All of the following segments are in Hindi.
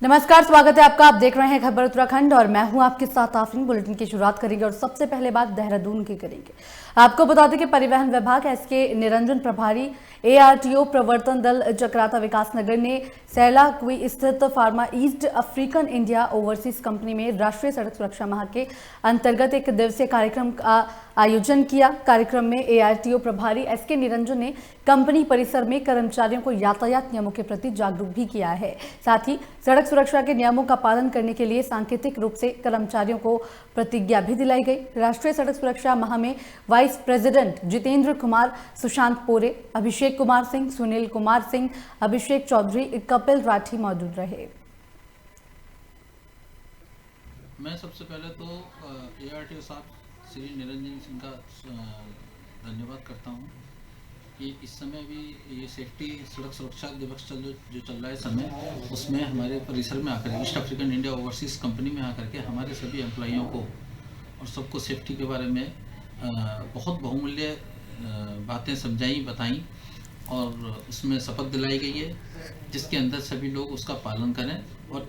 नमस्कार, स्वागत है आपका। आप देख रहे हैं खबर उत्तराखंड और मैं हूं आपके साथ आफरीन। बुलेटिन की शुरुआत करेंगे और सबसे पहले बात देहरादून की करेंगे। आपको बता दें कि परिवहन विभाग एसके निरंजन प्रभारी एआरटीओ प्रवर्तन दल चक्राता विकासनगर ने सैलाकुई स्थित pharma east African India overseas company में राष्ट्रीय सड़क सुरक्षा माह के अंतर्गत एक दिवसीय कार्यक्रम का आयोजन किया। कार्यक्रम में एआरटीओ प्रभारी एसके निरंजन ने कंपनी परिसर में कर्मचारियों को यातायात नियमों के प्रति जागरूक भी किया है। साथ ही सड़क सुरक्षा के नियमों का पालन करने के लिए सांकेतिक रूप से कर्मचारियों को प्रतिज्ञा भी दिलाई गई। राष्ट्रीय सड़क सुरक्षा माह में वाइस प्रेसिडेंट जितेंद्र कुमार, सुशांत पोरे, अभिषेक कुमार सिंह, सुनील कुमार सिंह, अभिषेक चौधरी, कपिल राठी मौजूद रहे। मैं सबसे पहले तो एआरटीओ साहब श्री निरंजन सिंह का धन्यवाद करता हूँ कि इस समय भी ये सेफ्टी सड़क सुरक्षा दिवस जो चल रहा है समय, उसमें हमारे परिसर में आकर east African India overseas company में आकर के हमारे सभी एम्प्लॉइयों को और सबको सेफ्टी के बारे में बहुत बहुमूल्य बातें समझाई, बताई और उसमें शपथ दिलाई गई है, जिसके अंदर सभी लोग उसका पालन करें। और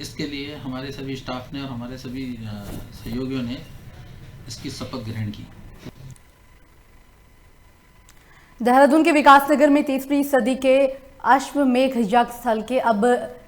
इसके लिए हमारे सभी स्टाफ ने और हमारे सभी सहयोगियों ने इसकी शपथ ग्रहण की। देहरादून के विकासनगर में 30वीं सदी के अश्वमेघ यज्ञ स्थल के अब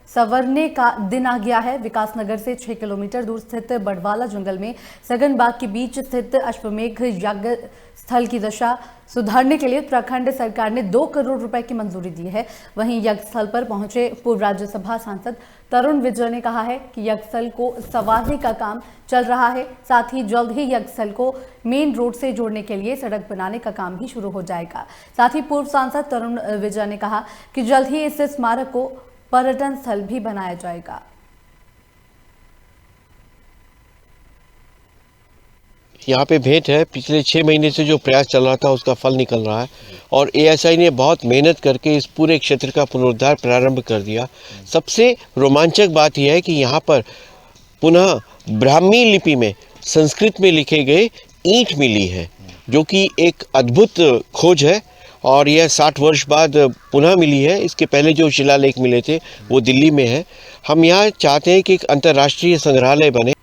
संवरने का दिन आ गया है। विकासनगर से 6 किलोमीटर दूर स्थित बड़वाला जंगल में सघन बाग के बीच स्थित अश्वमेघ यज्ञ स्थल की दशा सुधारने के लिए उत्तराखंड सरकार ने 2 करोड़ रुपए की मंजूरी दी है। वहीं यज्ञ स्थल पर पहुंचे पूर्व राज्यसभा सांसद तरुण विजय ने कहा है कि यज्ञ स्थल को संवारने का काम चल रहा है। साथ ही जल्द ही यज्ञ स्थल को मेन रोड से जोड़ने के लिए सड़क बनाने का काम भी शुरू हो जाएगा। साथ ही पूर्व सांसद तरुण विजय ने कहा कि जल्द ही इस स्मारक को पर्यटन स्थल भी बनाया जाएगा। यहाँ पे भेंट है, पिछले 6 महीने से जो प्रयास चल रहा था उसका फल निकल रहा है और एएसआई ने बहुत मेहनत करके इस पूरे क्षेत्र का पुनरुद्धार प्रारंभ कर दिया। सबसे रोमांचक बात यह है कि यहाँ पर पुनः ब्राह्मी लिपि में संस्कृत में लिखे गए ईंट मिली है, जो कि एक अद्भुत खोज है और यह 60 वर्ष बाद पुनः मिली है। इसके पहले जो शिलालेख मिले थे वो दिल्ली में है। हम यहाँ चाहते हैं कि एक अंतर्राष्ट्रीय संग्रहालय बने।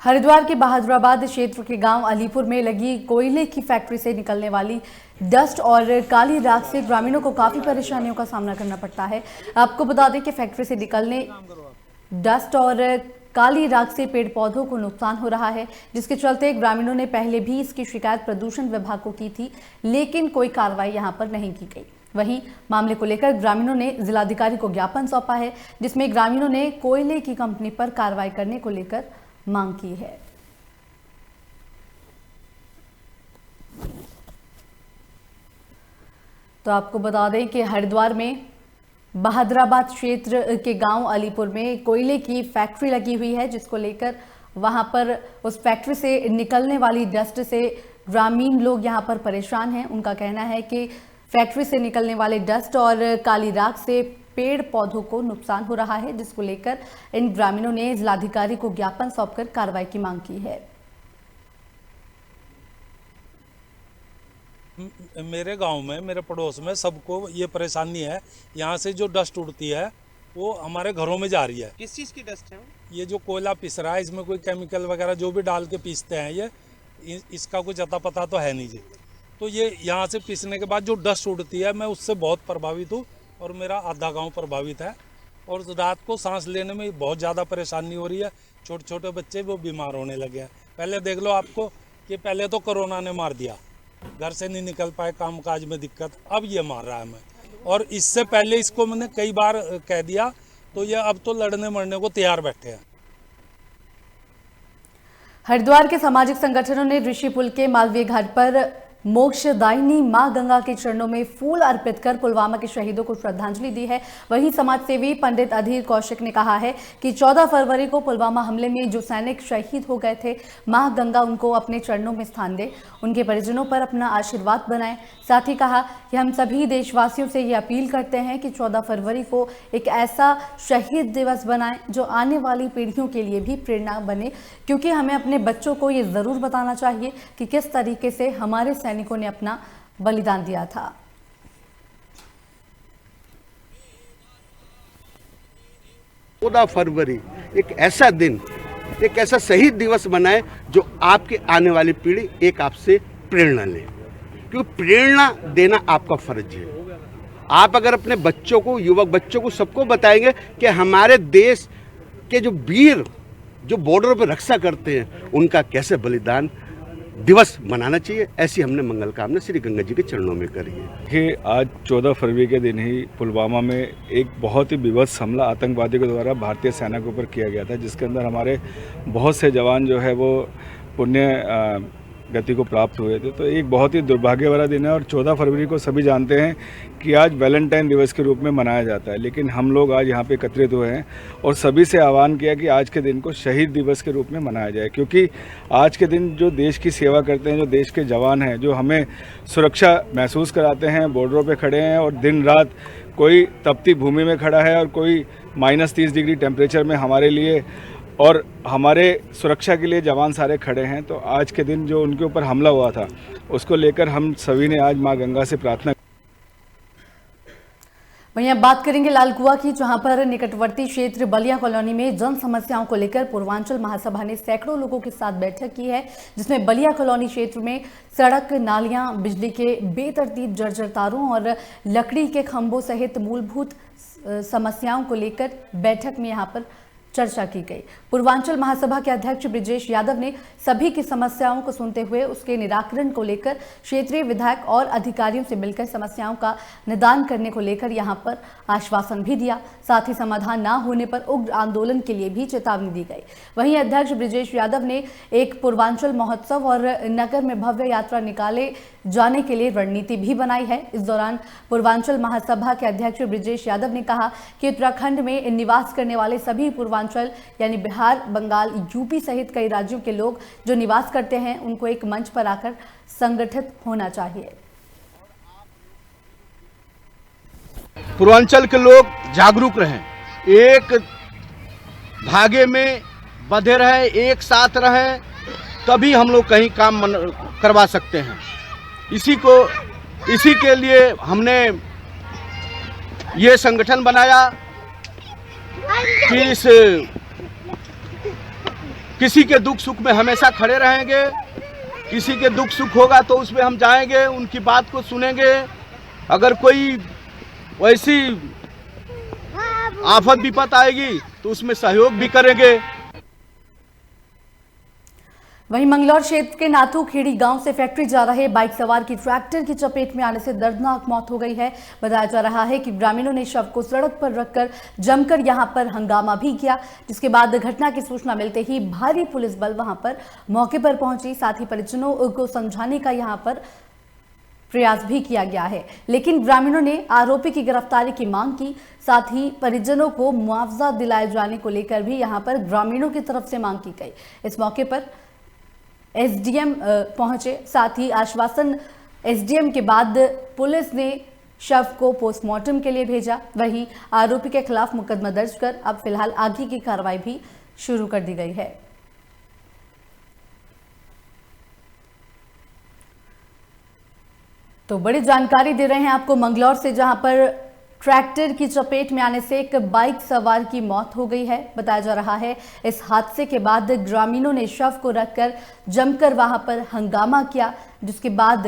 हरिद्वार के बहादुराबाद क्षेत्र के गांव अलीपुर में लगी कोयले की फैक्ट्री से निकलने वाली डस्ट और काली राख से ग्रामीणों को काफी परेशानियों का सामना करना पड़ता है। आपको बता दें कि फैक्ट्री से निकलने डस्ट और काली राख से पेड़ पौधों को नुकसान हो रहा है, जिसके चलते ग्रामीणों ने पहले भी इसकी शिकायत प्रदूषण विभाग को की थी, लेकिन कोई कार्रवाई यहां पर नहीं की गई। वहीं मामले को लेकर ग्रामीणों ने जिलाधिकारी को ज्ञापन सौंपा है, जिसमें ग्रामीणों ने कोयले की कंपनी पर कार्रवाई करने को लेकर मांग की है। तो आपको बता दें कि हरिद्वार में बहादुराबाद क्षेत्र के गांव अलीपुर में कोयले की फैक्ट्री लगी हुई है, जिसको लेकर वहां पर उस फैक्ट्री से निकलने वाली डस्ट से ग्रामीण लोग यहां पर परेशान हैं। उनका कहना है कि फैक्ट्री से निकलने वाले डस्ट और काली राख से पेड़ पौधों को नुकसान हो रहा है, जिसको लेकर इन ग्रामीणों ने जिलाधिकारी को ज्ञापन सौंपकर कार्रवाई की मांग की है। मेरे गांव में, मेरे पड़ोस में सबको ये परेशानी है। यहाँ से जो डस्ट उड़ती है वो हमारे घरों में जा रही है। किस चीज़ की डस्ट है? ये जो कोयला पिस रहा है, इसमें कोई केमिकल वगैरह जो भी डाल के पीसते हैं, ये इसका कुछ अता पता तो है नहीं जी। तो ये यहाँ से पीसने के बाद जो डस्ट उड़ती है, मैं उससे बहुत प्रभावित हूँ और मेरा आधा गाँव प्रभावित है। और रात को सांस लेने में बहुत ज़्यादा परेशानी हो रही है। छोटे छोटे बच्चे वो बीमार होने लगे हैं। पहले देख लो आपको कि पहले तो कोरोना ने मार दिया, घर से नहीं निकल पाए, काम काज में दिक्कत, अब ये मार रहा है हमें। और इससे पहले इसको मैंने कई बार कह दिया, तो ये अब तो लड़ने मरने को तैयार बैठे हैं। हरिद्वार के सामाजिक संगठनों ने ऋषि पुल के मालवीय घाट पर मोक्षदायिनी मां गंगा के चरणों में फूल अर्पित कर पुलवामा के शहीदों को श्रद्धांजलि दी है। वहीं समाजसेवी पंडित अधीर कौशिक ने कहा है कि 14 फरवरी को पुलवामा हमले में जो सैनिक शहीद हो गए थे, मां गंगा उनको अपने चरणों में स्थान दे, उनके परिजनों पर अपना आशीर्वाद बनाए। साथ ही कहा कि हम सभी देशवासियों से ये अपील करते हैं कि 14 फरवरी को एक ऐसा शहीद दिवस बनाएं जो आने वाली पीढ़ियों के लिए भी प्रेरणा बने, क्योंकि हमें अपने बच्चों को ये जरूर बताना चाहिए कि किस तरीके से हमारे सैनिकों ने अपना बलिदान दिया था। 14 फरवरी एक ऐसा दिन, एक ऐसा शहीद दिवस बनाए जो आपके आने वाली पीढ़ी एक आपसे प्रेरणा ले, क्योंकि प्रेरणा देना आपका फर्ज है। आप अगर अपने बच्चों को, युवक बच्चों को, सबको बताएंगे कि हमारे देश के जो वीर जो बॉर्डर पर रक्षा करते हैं उनका कैसे बलिदान दिवस मनाना चाहिए, ऐसी हमने मंगल कामना श्री गंगा जी के चरणों में करी है। कि आज 14 फरवरी के दिन ही पुलवामा में एक बहुत ही विभत्स हमला आतंकवादियों के द्वारा भारतीय सेना के ऊपर किया गया था, जिसके अंदर हमारे बहुत से जवान जो है वो पुण्य गति को प्राप्त हुए थे। तो एक बहुत ही दुर्भाग्य वाला दिन है और 14 फरवरी को सभी जानते हैं कि आज वैलेंटाइन दिवस के रूप में मनाया जाता है, लेकिन हम लोग आज यहाँ पे एकत्रित हुए हैं और सभी से आह्वान किया कि आज के दिन को शहीद दिवस के रूप में मनाया जाए, क्योंकि आज के दिन जो देश की सेवा करते हैं, जो देश के जवान हैं, जो हमें सुरक्षा महसूस कराते हैं, बॉर्डरों पर खड़े हैं और दिन रात कोई तपती भूमि में खड़ा है और कोई -30 डिग्री टेम्परेचर में हमारे लिए और हमारे सुरक्षा के लिए जवान सारे खड़े हैं। तो आज के दिन जो उनके ऊपर हमला हुआ था उसको लेकर हम सभी ने आज मां गंगा से प्रार्थना। वहीं अब बात करेंगे लालकुआ की, जहां पर निकटवर्ती क्षेत्र बलिया कॉलोनी में जन समस्याओं को लेकर पूर्वांचल महासभा ने सैकड़ों लोगों के साथ बैठक की है, जिसमें बलिया कॉलोनी क्षेत्र में सड़क, नालियां, बिजली के बेतरतीब जर्जर तारों और लकड़ी के खंभों सहित मूलभूत समस्याओं को लेकर बैठक में यहां पर चर्चा की गई। पूर्वांचल महासभा के अध्यक्ष ब्रिजेश यादव ने सभी की समस्याओं को सुनते हुए उसके निराकरण को लेकर क्षेत्रीय विधायक और अधिकारियों से मिलकर समस्याओं का निदान करने को लेकर यहां पर आश्वासन भी दिया। साथ ही समाधान न होने पर उग्र आंदोलन के लिए भी चेतावनी दी गई। वहीं अध्यक्ष ब्रिजेश यादव ने एक पूर्वांचल महोत्सव और नगर में भव्य यात्रा निकाले जाने के लिए रणनीति भी बनाई है। इस दौरान पूर्वांचल महासभा के अध्यक्ष ब्रिजेश यादव ने कहा कि उत्तराखंड में निवास करने वाले सभी पूर्वांचल यानी बिहार, बंगाल, यूपी सहित कई राज्यों के लोग जो निवास करते हैं उनको एक मंच पर आकर संगठित होना चाहिए। पूर्वांचल के लोग जागरूक रहें, एक धागे में बंधे रहे, एक साथ रहें, तभी हम लोग कहीं काम करवा सकते हैं। इसी के लिए हमने ये संगठन बनाया कि किसी के दुख सुख में हमेशा खड़े रहेंगे। किसी के दुख सुख होगा तो उसमें हम जाएंगे, उनकी बात को सुनेंगे। अगर कोई वैसी आफत विपत आएगी तो उसमें सहयोग भी करेंगे। वहीं मंगलौर क्षेत्र के नाथूखेड़ी गांव से फैक्ट्री जा रहे बाइक सवार की ट्रैक्टर की चपेट में आने से दर्दनाक मौत हो गई है। बताया जा रहा है कि ग्रामीणों ने शव को सड़क पर रखकर जमकर यहां पर हंगामा भी किया, जिसके बाद घटना की सूचना मिलते ही भारी पुलिस बल वहां पर मौके पर पहुंची। साथ ही परिजनों को समझाने का यहां पर प्रयास भी किया गया है, लेकिन ग्रामीणों ने आरोपी की गिरफ्तारी की मांग की। साथ ही परिजनों को मुआवजा दिलाए जाने को लेकर भी यहां पर ग्रामीणों की तरफ से मांग की गई। इस मौके पर एसडीएम पहुंचे। साथ ही आश्वासन एसडीएम के बाद पुलिस ने शव को पोस्टमार्टम के लिए भेजा। वहीं आरोपी के खिलाफ मुकदमा दर्ज कर अब फिलहाल आगे की कार्रवाई भी शुरू कर दी गई है। तो बड़ी जानकारी दे रहे हैं आपको मंगलौर से, जहां पर ट्रैक्टर की चपेट में आने से एक बाइक सवार की मौत हो गई है। बताया जा रहा है इस हादसे के बाद ग्रामीणों ने शव को रखकर जमकर वहां पर हंगामा किया, जिसके बाद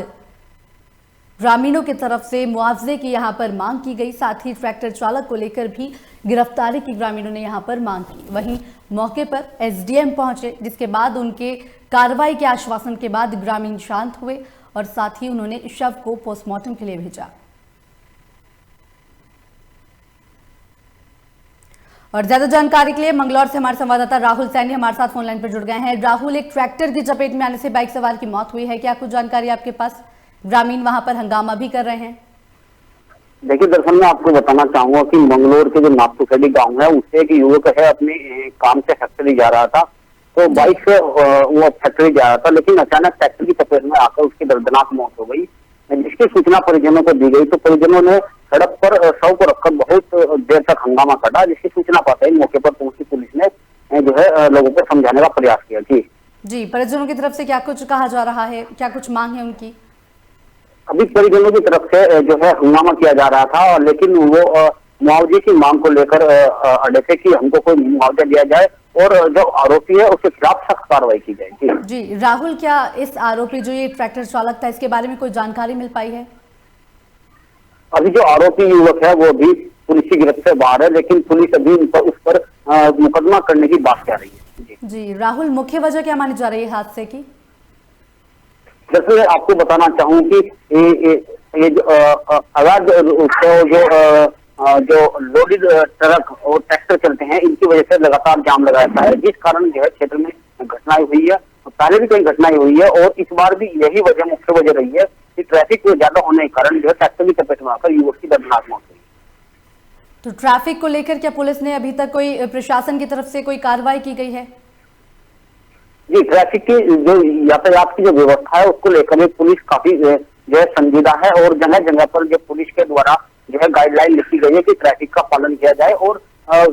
ग्रामीणों की तरफ से मुआवजे की यहां पर मांग की गई। साथ ही ट्रैक्टर चालक को लेकर भी गिरफ्तारी की ग्रामीणों ने यहां पर मांग की। वहीं मौके पर एसडीएम पहुंचे, जिसके बाद उनके कार्रवाई के आश्वासन के बाद ग्रामीण शांत हुए और साथ ही उन्होंने शव को पोस्टमार्टम के लिए भेजा। और ज्यादा जानकारी के लिए मंगलौर से हमारे संवाददाता राहुल सैनी हमारे साथ फोन लाइन पर जुड़ गए हैं। राहुल, एक ट्रैक्टर की चपेट में आने से बाइक सवार की मौत हुई है, क्या कुछ जानकारी आपके पास? ग्रामीण वहां पर हंगामा भी कर रहे हैं। देखिए, दरअसल मैं आपको बताना चाहूंगा कि मंगलौर के जो नाथूखेड़ी गांव है, उससे एक युवक है अपने काम से फैक्ट्री जा रहा था, तो बाइक से वो फैक्ट्री जा रहा था, लेकिन अचानक ट्रैक्टर की चपेट में आकर उसकी दर्दनाक मौत हो गई। जिसकी सूचना परिजनों को दी गई तो परिजनों ने सड़क पर शव को रखकर बहुत देर तक हंगामा काटा। जिसकी सूचना पाते ही मौके पर पहुंची पुलिस ने जो है लोगों को समझाने का प्रयास किया। जी, परिजनों की तरफ से क्या कुछ कहा जा रहा है, क्या कुछ मांग है उनकी? अभी परिजनों की तरफ से जो है हंगामा किया जा रहा था, लेकिन वो मुआवजे की मांग को लेकर अड़े थे कि हमको कोई मुआवजा दिया जाए और जो आरोपी है उसके खिलाफ सख्त कार्रवाई की जाए। जी राहुल, क्या इस आरोपी जो ये ट्रैक्टर चालक था इसके बारे में कोई जानकारी मिल पाई है? अभी जो आरोपी युवक है वो भी पुलिस की गिरफ्त से बाहर है, लेकिन पुलिस अभी उस पर मुकदमा करने की बात कर रही है। जी राहुल, मुख्य वजह क्या मानी जा रही है हादसे की? जैसे आपको बताना चाहूँ कि ये जो अवैध जो लोडेड ट्रक और ट्रैक्टर चलते हैं, इनकी वजह से लगातार जाम लगा रहता है, जिस कारण जो है क्षेत्र में घटनाएं हुई है। पहले भी कई घटनाएं हुई है और इस बार भी यही वजह मुख्य वजह रही है कि ट्रैफिक ज्यादा होने के कारण जो है ट्रैक्टर की चपेट में आकर युवक की दर्दनाक मौत हुई। तो ट्रैफिक को लेकर क्या पुलिस ने अभी तक कोई प्रशासन की तरफ से कोई कार्रवाई की गई है? जी, ट्रैफिक की जो यातायात की जो व्यवस्था है उसको लेकर पुलिस काफी जो है संजीदा है और जगह जगह पर जो पुलिस के द्वारा जो है गाइडलाइन लिखी गई है कि ट्रैफिक का पालन किया जाए। और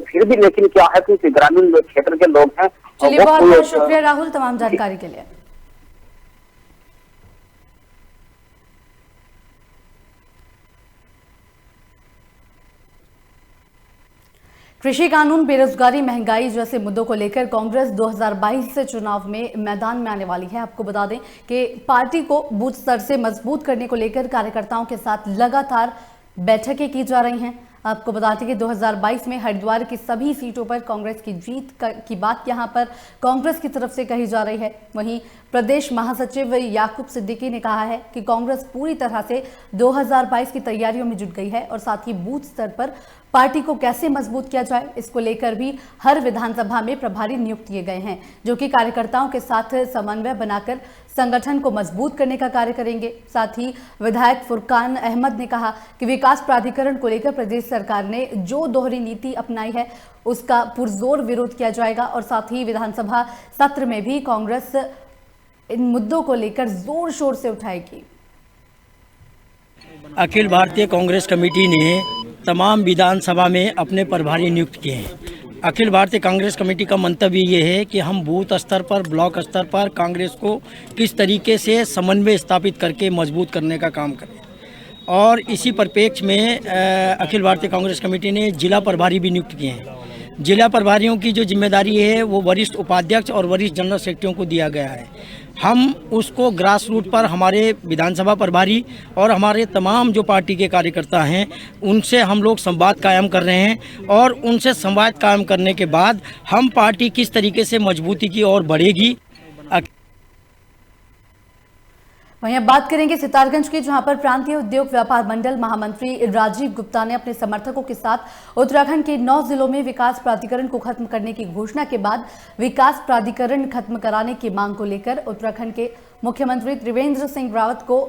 फिर भी लेकिन क्या है कि ग्रामीण क्षेत्र के लोग हैं। चलिए, बहुत बहुत शुक्रिया राहुल तमाम जानकारी के लिए। कृषि कानून, बेरोजगारी, महंगाई जैसे मुद्दों को लेकर कांग्रेस 2022 से चुनाव में मैदान में आने वाली है। आपको बता दें कि पार्टी को बूथ स्तर से मजबूत करने को लेकर कार्यकर्ताओं के साथ लगातार बैठकें की जा रही हैं। आपको बताते हैं कि 2022 में हरिद्वार की सभी सीटों पर कांग्रेस की जीत की बात यहां पर कांग्रेस की तरफ से कही जा रही है। वहीं प्रदेश महासचिव याकूब सिद्दीकी ने कहा है कि कांग्रेस पूरी तरह से 2022 की तैयारियों में जुट गई है और साथ ही बूथ स्तर पर पार्टी को कैसे मजबूत किया जाए इसको लेकर भी हर विधानसभा में प्रभारी नियुक्त किए गए हैं, जो कि कार्यकर्ताओं के साथ समन्वय बनाकर संगठन को मजबूत करने का कार्य करेंगे। साथ ही विधायक फुरकान अहमद ने कहा कि विकास प्राधिकरण को लेकर प्रदेश सरकार ने जो दोहरी नीति अपनाई है उसका पुरजोर विरोध किया जाएगा और साथ ही विधानसभा सत्र में भी कांग्रेस इन मुद्दों को लेकर जोर शोर से उठाएगी। अखिल भारतीय कांग्रेस कमेटी ने तमाम विधानसभा में अपने प्रभारी नियुक्त किए हैं। अखिल भारतीय कांग्रेस कमेटी का मंतव्य ये है कि हम बूथ स्तर पर, ब्लॉक स्तर पर कांग्रेस को किस तरीके से समन्वय स्थापित करके मजबूत करने का काम करें। और इसी परिप्रेक्ष्य में अखिल भारतीय कांग्रेस कमेटी ने जिला प्रभारी भी नियुक्त किए हैं। जिला प्रभारियों की जो जिम्मेदारी है वो वरिष्ठ उपाध्यक्ष और वरिष्ठ जनरल सेक्रेटरियों को दिया गया है। हम उसको ग्रास रूट पर हमारे विधानसभा प्रभारी और हमारे तमाम जो पार्टी के कार्यकर्ता हैं उनसे हम लोग संवाद कायम कर रहे हैं और उनसे संवाद कायम करने के बाद हम पार्टी किस तरीके से मजबूती की ओर बढ़ेगी। वहीं अब बात करेंगे सितारगंज की, जहां पर प्रांतीय उद्योग व्यापार मंडल महामंत्री राजीव गुप्ता ने अपने समर्थकों के साथ उत्तराखंड के 9 जिलों में विकास प्राधिकरण को खत्म करने की घोषणा के बाद विकास प्राधिकरण खत्म कराने की मांग को लेकर उत्तराखंड के मुख्यमंत्री त्रिवेंद्र सिंह रावत को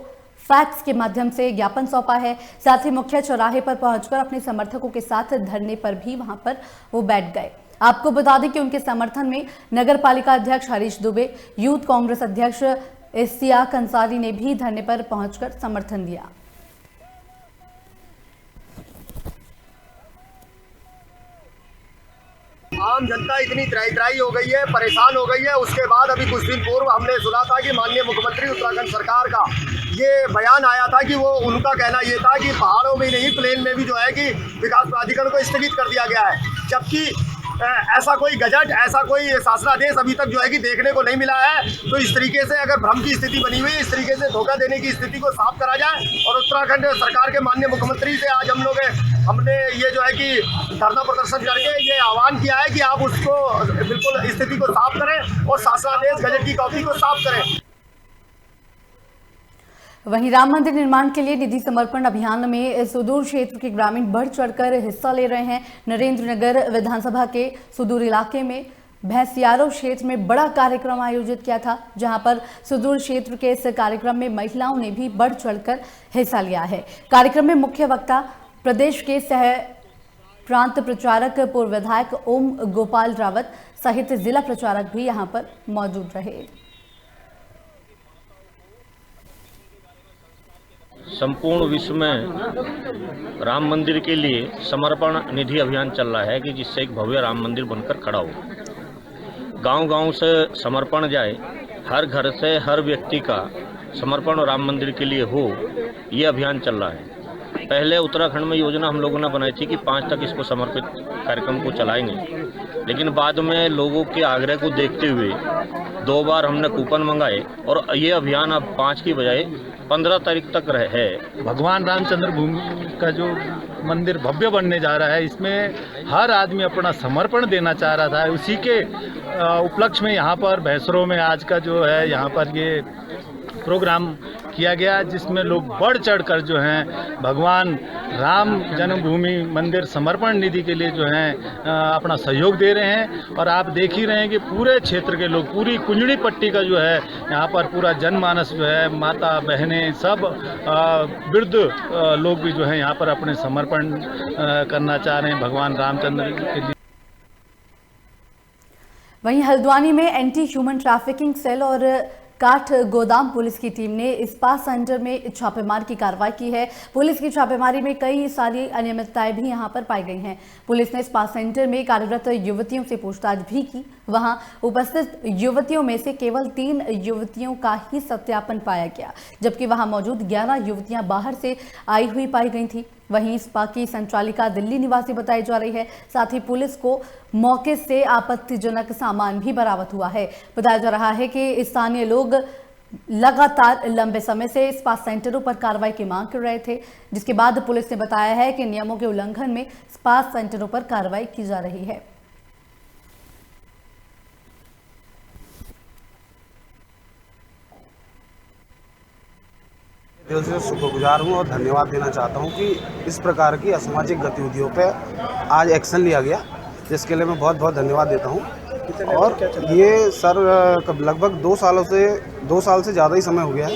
फैक्स के माध्यम से ज्ञापन सौंपा है। साथ ही मुख्य चौराहे पर पहुंचकर अपने समर्थकों के साथ धरने पर भी वहां पर वो बैठ गए। आपको बता दें कि उनके समर्थन में नगर पालिका अध्यक्ष हरीश दुबे, यूथ कांग्रेस अध्यक्ष इश्तियाक अंसारी ने भी धरने पर पहुंचकर समर्थन दिया। आम जनता इतनी त्राही हो गई है, परेशान हो गई है। उसके बाद अभी कुछ दिन पूर्व हमने सुना था कि माननीय मुख्यमंत्री उत्तराखंड सरकार का ये बयान आया था कि वो उनका कहना ये था कि पहाड़ों में नहीं प्लेन में भी जो है कि विकास प्राधिकरण को स्थगित कर दिया गया है, जबकि ऐसा कोई गजट, ऐसा कोई शासनादेश अभी तक जो है कि देखने को नहीं मिला है। तो इस तरीके से अगर भ्रम की स्थिति बनी हुई है, इस तरीके से धोखा देने की स्थिति को साफ करा जाए। और उत्तराखंड सरकार के माननीय मुख्यमंत्री से आज हमने ये जो है कि धरना प्रदर्शन करके ये आह्वान किया है कि आप उसको बिल्कुल स्थिति को साफ करें और शासनादेश गजट की कॉपी को साफ करें। वहीं राम मंदिर निर्माण के लिए निधि समर्पण अभियान में सुदूर क्षेत्र के ग्रामीण बढ़ चढ़कर हिस्सा ले रहे हैं। नरेंद्रनगर विधानसभा के सुदूर इलाके में भैंसियारो क्षेत्र में बड़ा कार्यक्रम आयोजित किया था, जहां पर सुदूर क्षेत्र के इस कार्यक्रम में महिलाओं ने भी बढ़ चढ़कर हिस्सा लिया है। कार्यक्रम में मुख्य वक्ता प्रदेश के सह प्रांत प्रचारक पूर्व विधायक ओम गोपाल रावत सहित जिला प्रचारक भी यहां पर मौजूद रहे। संपूर्ण विश्व में राम मंदिर के लिए समर्पण निधि अभियान चल रहा है कि जिससे एक भव्य राम मंदिर बनकर खड़ा हो। गांव-गांव से समर्पण जाए, हर घर से हर व्यक्ति का समर्पण राम मंदिर के लिए हो, ये अभियान चल रहा है। पहले उत्तराखंड में योजना हम लोगों ने बनाई थी कि 5 तक इसको समर्पित कार्यक्रम को चलाएंगे, लेकिन बाद में लोगों के आग्रह को देखते हुए 2 बार हमने कूपन मंगाए और ये अभियान अब 5 की बजाय 15 तारीख तक है। भगवान रामचंद्र भूमि का जो मंदिर भव्य बनने जा रहा है, इसमें हर आदमी अपना समर्पण देना चाह रहा था। उसी के उपलक्ष्य में यहाँ पर भैंसरों में आज का जो है यहाँ पर ये प्रोग्राम किया गया, जिसमें लोग बढ़ चढ़कर जो हैं भगवान राम जन्मभूमि मंदिर समर्पण निधि के लिए जो हैं अपना सहयोग दे रहे हैं। और आप देख ही रहे हैं कि पूरे क्षेत्र के लोग, पूरी कुंजड़ी पट्टी का जो है यहाँ पर पूरा जनमानस जो है, माता बहनें सब वृद्ध लोग भी जो है यहाँ पर अपने समर्पण करना चाह रहे हैं भगवान रामचंद्र के लिए। वहीं हल्द्वानी में एंटी ह्यूमन ट्रैफिकिंग सेल और काठ गोदाम पुलिस की टीम ने इस्पात सेंटर में छापेमार की कार्रवाई की है। पुलिस की छापेमारी में कई सारी अनियमितताएं भी यहां पर पाई गई हैं। पुलिस ने इस्पात सेंटर में कार्यरत युवतियों से पूछताछ भी की। वहां उपस्थित युवतियों में से केवल 3 युवतियों का ही सत्यापन पाया गया, जबकि वहां मौजूद 11 युवतियां बाहर से आई हुई पाई गई थी। वहीं इस्पात की संचालिका दिल्ली निवासी बताई जा रही है। साथ ही पुलिस को मौके से आपत्तिजनक सामान भी बरामद हुआ है। बताया जा रहा है कि स्थानीय लोग लगातार लंबे समय से इस्पात सेंटरों पर कार्रवाई की मांग कर रहे थे, जिसके बाद पुलिस ने बताया है कि नियमों के उल्लंघन में इस्पात सेंटरों पर कार्रवाई की जा रही है। दिल से शुक्रगुजार हूँ और धन्यवाद देना चाहता हूँ कि इस प्रकार की असामाजिक गतिविधियों पे आज एक्शन लिया गया, जिसके लिए मैं बहुत बहुत धन्यवाद देता हूँ। और ये सर लगभग 2 साल से ज़्यादा ही समय हो गया है।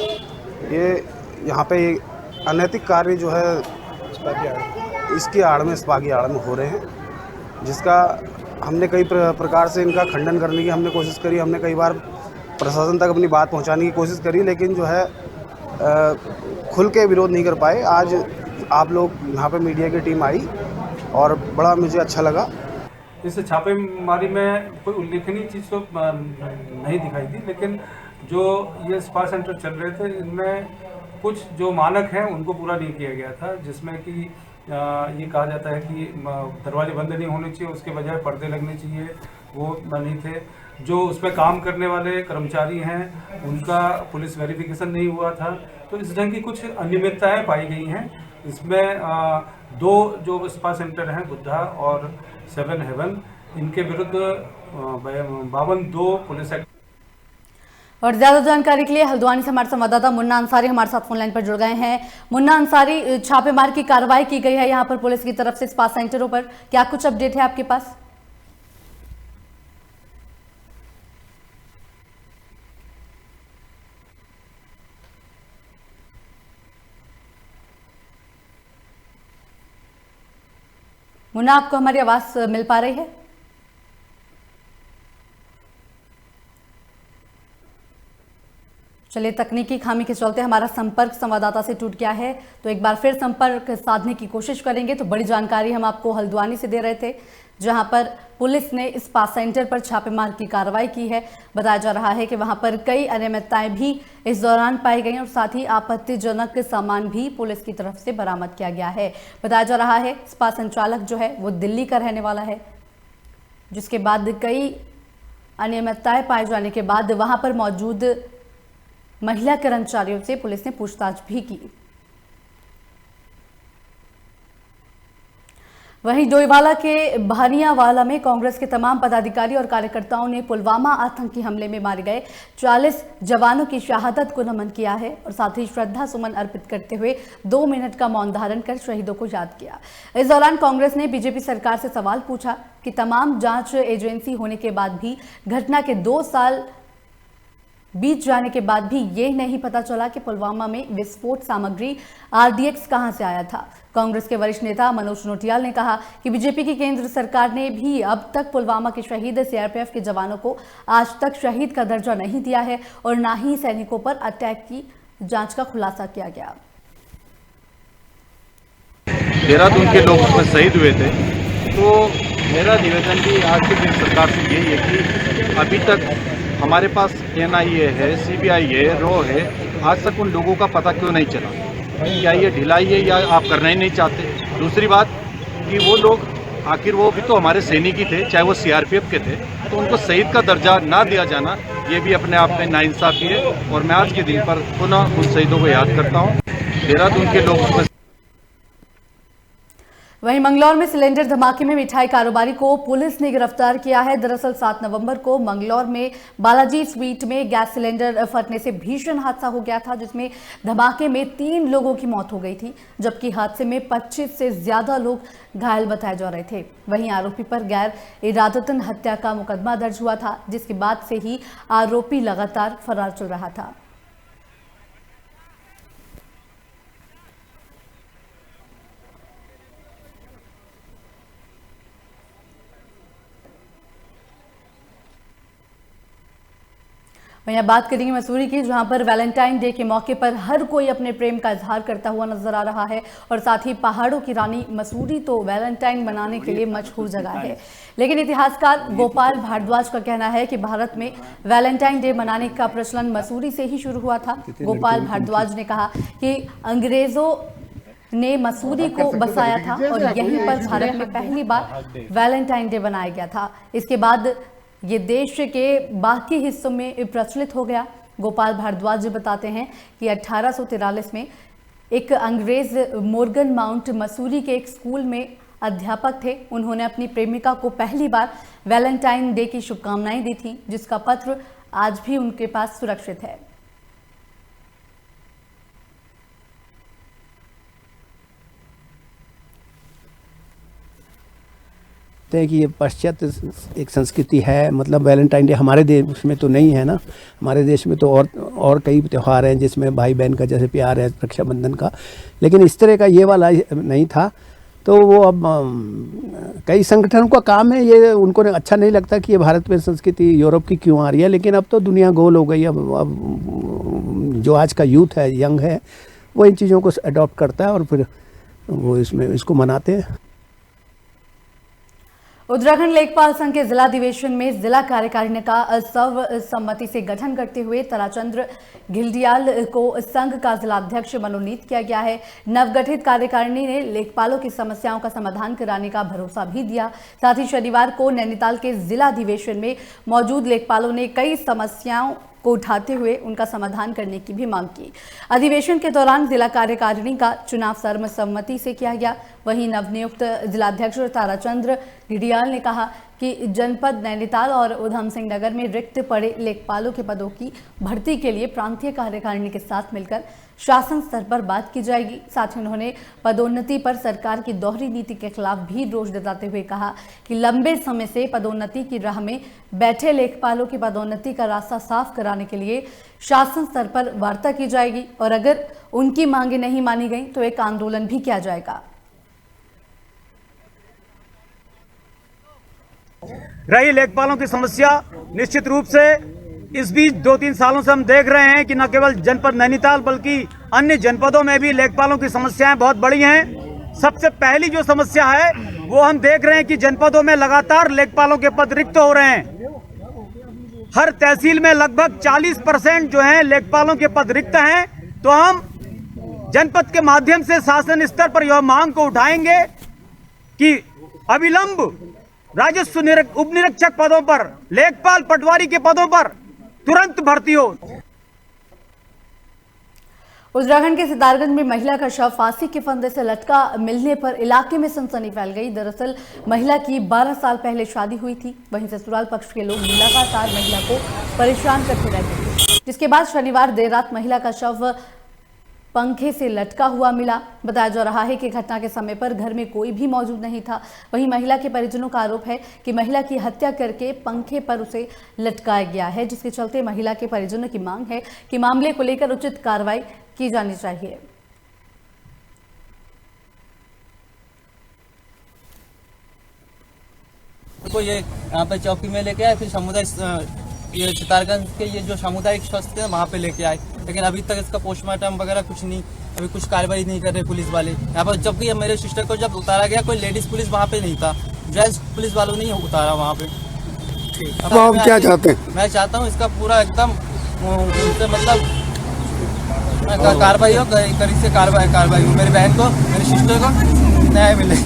ये यहाँ पे अनैतिक कार्य जो है इसकी आड़ में, स्पा की आड़ में हो रहे हैं, जिसका हमने कई प्रकार से इनका खंडन करने की हमने कोशिश करी। हमने कई बार प्रशासन तक अपनी बात पहुँचाने की कोशिश करी, लेकिन जो है खुल के विरोध नहीं कर पाए। आज आप लोग यहाँ पे मीडिया की टीम आई और बड़ा मुझे अच्छा लगा। इस छापेमारी में कोई उल्लेखनीय चीज़ तो नहीं दिखाई दी, लेकिन जो ये स्पा सेंटर चल रहे थे इनमें कुछ जो मानक हैं उनको पूरा नहीं किया गया था, जिसमें कि ये कहा जाता है कि दरवाजे बंद नहीं होने चाहिए, उसके बजाय पर्दे लगने चाहिए, वो नहीं थे। जो उसमें काम करने वाले कर्मचारी हैं उनका पुलिस वेरिफिकेशन नहीं हुआ था। तो इस ढंग की कुछ अनियमितताएं पाई गई हैं। इसमें 2 जो स्पा सेंटर हैं, बुद्धा और 7 हेवन, इनके विरुद्ध 52 पुलिस एक्ट। और ज्यादा जानकारी के लिए हल्द्वानी से हमारे संवाददाता मुन्ना अंसारी हमारे साथ फोन लाइन पर जुड़ गए हैं। मुन्ना अंसारी, छापेमार की कार्रवाई की गई है यहाँ पर पुलिस की तरफ से स्पा सेंटरों पर, क्या कुछ अपडेट है आपके पास? मुन्ना, आपको हमारी आवाज मिल पा रही है? चलिए, तकनीकी खामी के चलते हमारा संपर्क संवाददाता से टूट गया है, तो एक बार फिर संपर्क साधने की कोशिश करेंगे। तो बड़ी जानकारी हम आपको हल्द्वानी से दे रहे थे, जहां पर पुलिस ने इस्पा सेंटर पर छापेमार की कार्रवाई की है। बताया जा रहा है कि वहां पर कई अनियमितताएं भी इस दौरान पाई गई और साथ ही आपत्तिजनक सामान भी पुलिस की तरफ से बरामद किया गया है। बताया जा रहा है इस्पा संचालक जो है वो दिल्ली का रहने वाला है, जिसके बाद कई अनियमितताएं पाए जाने के बाद वहां पर मौजूद महिला कर्मचारियों से पुलिस ने पूछताछ भी की। वहीं डोईवाला के भानियावाला में कांग्रेस के तमाम पदाधिकारी और कार्यकर्ताओं ने पुलवामा आतंकी हमले में मारे गए 40 जवानों की शहादत को नमन किया है और साथ ही श्रद्धा सुमन अर्पित करते हुए 2 मिनट का मौन धारण कर शहीदों को याद किया। इस दौरान कांग्रेस ने बीजेपी सरकार से सवाल पूछा कि तमाम जांच एजेंसी होने के बाद भी घटना के 2 साल बीत जाने के बाद भी ये नहीं पता चला कि पुलवामा में विस्फोट सामग्री RDX कहां से आया था। कांग्रेस के वरिष्ठ नेता मनोज नोटियाल ने कहा कि बीजेपी की केंद्र सरकार ने भी अब तक पुलवामा के शहीद CRPF के जवानों को आज तक शहीद का दर्जा नहीं दिया है और ना ही सैनिकों पर अटैक की जांच का खुलासा किया गया। देहरादून के लोग उसमें शहीद हुए थे, तो मेरा निवेदन भी आज की सरकार से यही है कि अभी तक हमारे पास NIA है, CBI है, RAW है, आज तक उन लोगों का पता क्यों नहीं चला। क्या ये ढिलाई है या आप करना ही नहीं चाहते। दूसरी बात कि वो लोग आखिर वो भी तो हमारे सैनिक ही थे, चाहे वो सीआरपीएफ के थे, तो उनको शहीद का दर्जा ना दिया जाना ये भी अपने आप में नाइंसाफ़ी है। और मैं आज के दिन पर पुनः उन शहीदों को याद करता हूँ। देहरादून के लोगों को। वहीं मंगलौर में सिलेंडर धमाके में मिठाई कारोबारी को पुलिस ने गिरफ्तार किया है। दरअसल 7 नवंबर को मंगलौर में बालाजी स्वीट में गैस सिलेंडर फटने से भीषण हादसा हो गया था, जिसमें धमाके में 3 लोगों की मौत हो गई थी, जबकि हादसे में 25 से ज्यादा लोग घायल बताए जा रहे थे। वहीं आरोपी पर गैर इरादतन हत्या का मुकदमा दर्ज हुआ था, जिसके बाद से ही आरोपी लगातार फरार चल रहा था। वहीं बात करेंगे मसूरी की, जहां पर वैलेंटाइन डे के मौके पर हर कोई अपने प्रेम का इजहार करता हुआ नजर आ रहा है और साथ ही पहाड़ों की रानी मसूरी तो वैलेंटाइन मनाने के लिए मशहूर जगह है। लेकिन इतिहासकार गोपाल भारद्वाज का कहना है कि भारत में वैलेंटाइन डे मनाने का प्रचलन मसूरी से ही शुरू हुआ था। गोपाल भारद्वाज ने कहा कि अंग्रेजों ने मसूरी को बसाया था और यहीं पर भारत में पहली बार वैलेंटाइन डे मनाया गया था। इसके बाद ये देश के बाकी हिस्सों में प्रचलित हो गया। गोपाल भारद्वाज बताते हैं कि 1843 में एक अंग्रेज मोर्गन माउंट मसूरी के एक स्कूल में अध्यापक थे। उन्होंने अपनी प्रेमिका को पहली बार वैलेंटाइन डे की शुभकामनाएं दी थी, जिसका पत्र आज भी उनके पास सुरक्षित है। कि ये पाश्चात्य एक संस्कृति है, मतलब वैलेंटाइन डे हमारे देश में तो नहीं है ना। हमारे देश में तो और कई त्यौहार हैं जिसमें भाई बहन का जैसे प्यार है, रक्षाबंधन का, लेकिन इस तरह का ये वाला नहीं था। तो वो अब कई संगठनों का काम है, ये उनको अच्छा नहीं लगता कि ये भारत में संस्कृति यूरोप की क्यों आ रही है, लेकिन अब तो दुनिया गोल हो गई। अब जो आज का यूथ है, यंग है, वो इन चीज़ों को अडॉप्ट करता है और फिर वो इसको मनाते हैं। उत्तराखंड लेखपाल संघ के जिला अधिवेशन में जिला कार्यकारिणी का सर्वसम्मति से गठन करते हुए ताराचंद्र घिल्डियाल को संघ का जिलाध्यक्ष मनोनीत किया गया है। नवगठित कार्यकारिणी ने लेखपालों की समस्याओं का समाधान कराने का भरोसा भी दिया। साथ ही शनिवार को नैनीताल के जिला अधिवेशन में मौजूद लेखपालों ने कई समस्याओं को उठाते हुए उनका समाधान करने की भी मांग की। अधिवेशन के दौरान जिला कार्यकारिणी का चुनाव सर्वसम्मति से किया गया। वहीं नवनियुक्त जिलाध्यक्ष ताराचंद्र घिल्डियाल ने कहा कि जनपद नैनीताल और उधम सिंह नगर में रिक्त पड़े लेखपालों के पदों की भर्ती के लिए प्रांतीय कार्यकारिणी के साथ मिलकर शासन स्तर पर बात की जाएगी। साथ ही उन्होंने पदोन्नति पर सरकार की दोहरी नीति के खिलाफ भी रोष जताते हुए कहा कि लंबे समय से पदोन्नति की राह में बैठे लेखपालों की पदोन्नति का रास्ता साफ कराने के लिए शासन स्तर पर वार्ता की जाएगी और अगर उनकी मांगे नहीं मानी गई तो एक आंदोलन भी किया जाएगा। रही लेखपालों की समस्या, निश्चित रूप से इस बीच 2-3 सालों से हम देख रहे हैं कि न केवल जनपद नैनीताल बल्कि अन्य जनपदों में भी लेखपालों की समस्याएं बहुत बड़ी हैं। सबसे पहली जो समस्या है वो हम देख रहे हैं कि जनपदों में लगातार लेखपालों के पद रिक्त हो रहे हैं। हर तहसील में लगभग 40% जो है लेखपालों के पद रिक्त हैं। तो हम जनपद के माध्यम से शासन स्तर पर यह मांग को उठाएंगे कि अविलंब राजस्व उप निरीक्षक पदों पर, लेखपाल पटवारी के पदों पर तुरंत भर्ती हो। उत्तराखंड के सितारगंज में महिला का शव फांसी के फंदे से लटका मिलने पर इलाके में सनसनी फैल गई। दरअसल महिला की 12 साल पहले शादी हुई थी। वहीं ससुराल पक्ष के लोग लगातार महिला को परेशान करते रहते थे, जिसके बाद शनिवार देर रात महिला का शव पंखे से लटका हुआ मिला। बताया जा रहा है कि घटना के समय पर घर में कोई भी मौजूद नहीं था। वहीं महिला के परिजनों का आरोप है कि महिला की हत्या करके पंखे पर उसे लटकाया गया है, जिसके चलते महिला के परिजनों की मांग है कि मामले को लेकर उचित कार्रवाई की जानी चाहिए। तो ये यहाँ पे चौकी में लेके आए, फिर समुदाय ये सितारगंज के ये जो सामुदायिक स्वास्थ्य है वहाँ पे लेके आए, लेकिन अभी तक इसका पोस्टमार्टम वगैरह कुछ नहीं, अभी कुछ कार्रवाई नहीं कर रहे पुलिस वाले यहाँ पर। जबकि मेरे सिस्टर को जब उतारा गया कोई लेडीज पुलिस वहाँ पे नहीं था, जेंट्स पुलिस वालों ने उतारा वहाँ पे। अब आप क्या चाहते हैं? मैं चाहता हूँ इसका पूरा एकदम मतलब कार्रवाई हो, कड़ी से कार्रवाई हो, मेरी बहन को, मेरी सिस्टर को न्याय मिले।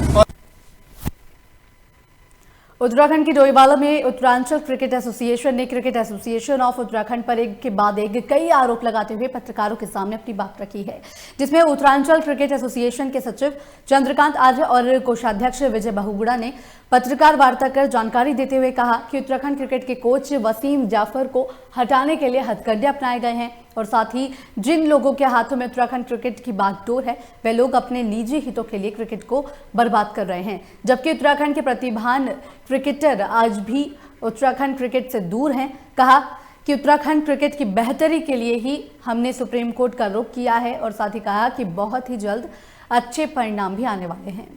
उत्तराखंड की डोईवाला में उत्तरांचल क्रिकेट एसोसिएशन ने क्रिकेट एसोसिएशन ऑफ उत्तराखंड पर एक के बाद एक कई आरोप लगाते हुए पत्रकारों के सामने अपनी बात रखी है, जिसमें उत्तरांचल क्रिकेट एसोसिएशन के सचिव चंद्रकांत आर्य और कोषाध्यक्ष विजय बहुगुड़ा ने पत्रकार वार्ता कर जानकारी देते हुए कहा कि उत्तराखंड क्रिकेट के कोच वसीम जाफर को हटाने के लिए हथकंडे अपनाए गए हैं और साथ ही जिन लोगों के हाथों में उत्तराखंड क्रिकेट की बागडोर है वे लोग अपने निजी हितों के लिए क्रिकेट को बर्बाद कर रहे हैं, जबकि उत्तराखंड के प्रतिभान क्रिकेटर आज भी उत्तराखंड क्रिकेट से दूर हैं। कहा कि उत्तराखंड क्रिकेट की बेहतरी के लिए ही हमने सुप्रीम कोर्ट का रुख किया है और साथ ही कहा कि बहुत ही जल्द अच्छे परिणाम भी आने वाले हैं।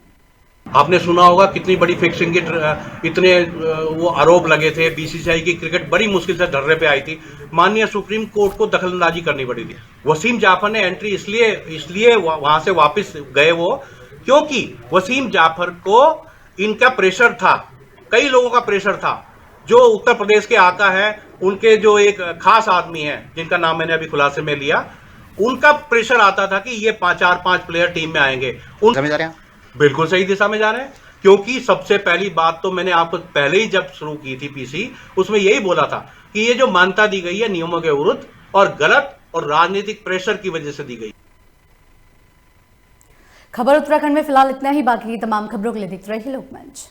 आपने सुना होगा कितनी बड़ी फिक्सिंग की इतने वो आरोप लगे थे, बीसीसीआई की क्रिकेट बड़ी मुश्किल से धर्रे पे आई थी, माननीय सुप्रीम कोर्ट को दखलंदाजी करनी पड़ी थी। वसीम जाफर ने एंट्री इसलिए वहां से वापस गए वो, क्योंकि वसीम जाफर को इनका प्रेशर था, कई लोगों का प्रेशर था, जो उत्तर प्रदेश के आका है, उनके जो एक खास आदमी है जिनका नाम मैंने अभी खुलासे में लिया, उनका प्रेशर आता था कि ये 4-5 प्लेयर टीम में आएंगे। समझ आ रहे हैं? बिल्कुल सही दिशा में जा रहे हैं, क्योंकि सबसे पहली बात तो मैंने आपको पहले ही जब शुरू की थी पीसी, उसमें यही बोला था कि ये जो मान्यता दी गई है नियमों के विरुद्ध और गलत और राजनीतिक प्रेशर की वजह से दी गई। खबर उत्तराखंड में फिलहाल इतना ही, बाकी की तमाम खबरों के लिए देखते रहिए लोकमंच।